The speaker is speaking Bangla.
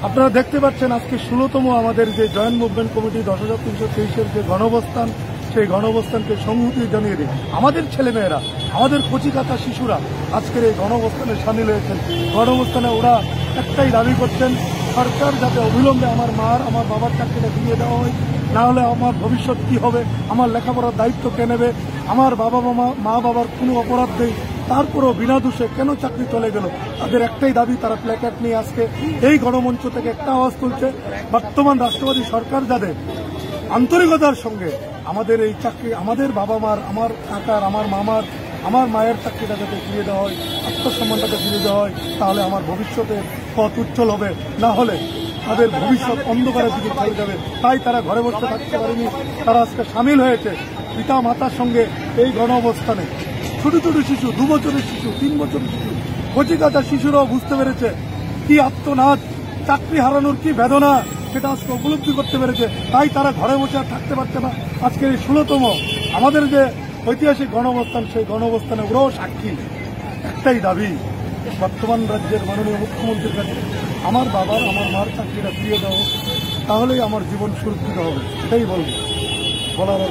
আপনারা দেখতে পাচ্ছেন আজকে 16তম আমাদের যে জয়েন্ট মুভমেন্ট কমিটি 10,323-এর যে গণঅবস্থান, সেই গণঅবস্থানকে সংহতি জানিয়ে দিই আমাদের ছেলেমেয়েরা, আমাদের কচিকাঁচা শিশুরা আজকের এই গণঅবস্থানে সামিল হয়েছেন। গণঅবস্থানে ওরা একটাই দাবি করছেন, সরকার যাতে অবিলম্বে আমার আমার বাবার চাকরিটা দিয়ে দেওয়া হয়, না হলে আমার ভবিষ্যৎ কি হবে, আমার লেখাপড়ার দায়িত্ব কে নেবে, আমার মা বাবার কোনো অপরাধ নেই, তারপরও বিনা দোষে কেন চাকরি চলে গেল। তাদের একটাই দাবি, তারা প্ল্যাকার্ড নিয়ে আজকে এই গণমঞ্চ থেকে একটা আওয়াজ তুলছে, বর্তমান রাষ্ট্রবাদী সরকার যাদের আন্তরিকতার সঙ্গে আমাদের এই চাকরি, আমাদের বাবা মার, আমার কাকার, আমার মামার, আমার মায়ের চাকরিটা যাতে ফিরিয়ে দেওয়া হয়, আত্মসম্মানটাকে ফিরিয়ে দেওয়া হয়, তাহলে আমার ভবিষ্যতের পথ উজ্জ্বল হবে, না হলে তাদের ভবিষ্যৎ অন্ধকারের দিকে চলে যাবে। তাই তারা ঘরে বসে থাকতে পারেনি, তারা আজকে সামিল হয়েছে পিতা মাতার সঙ্গে এই গণ অবস্থানে। ছোট ছোট শিশু, 2 বছরের শিশু, 3 বছরের শিশু, কচিকাঁচা শিশুরাও বুঝতে পেরেছে কি আত্মনাদ, চাকরি হারানোর কি বেদনা, সেটা আজকে উপলব্ধি করতে পেরেছে। তাই তারা ঘরে বসে আর থাকতে পারছে না। আজকে এই 16তম আমাদের যে ঐতিহাসিক গণঅবস্থান, সেই গণঅবস্থানে ওরাও সাক্ষী। একটাই দাবি বর্তমান রাজ্যের মাননীয় মুখ্যমন্ত্রীর কাছে, আমার বাবার, আমার মার চাকরিটা ফিরিয়ে দেওয়া, তাহলেই আমার জীবন সুরক্ষিত হবে। এটাই বলার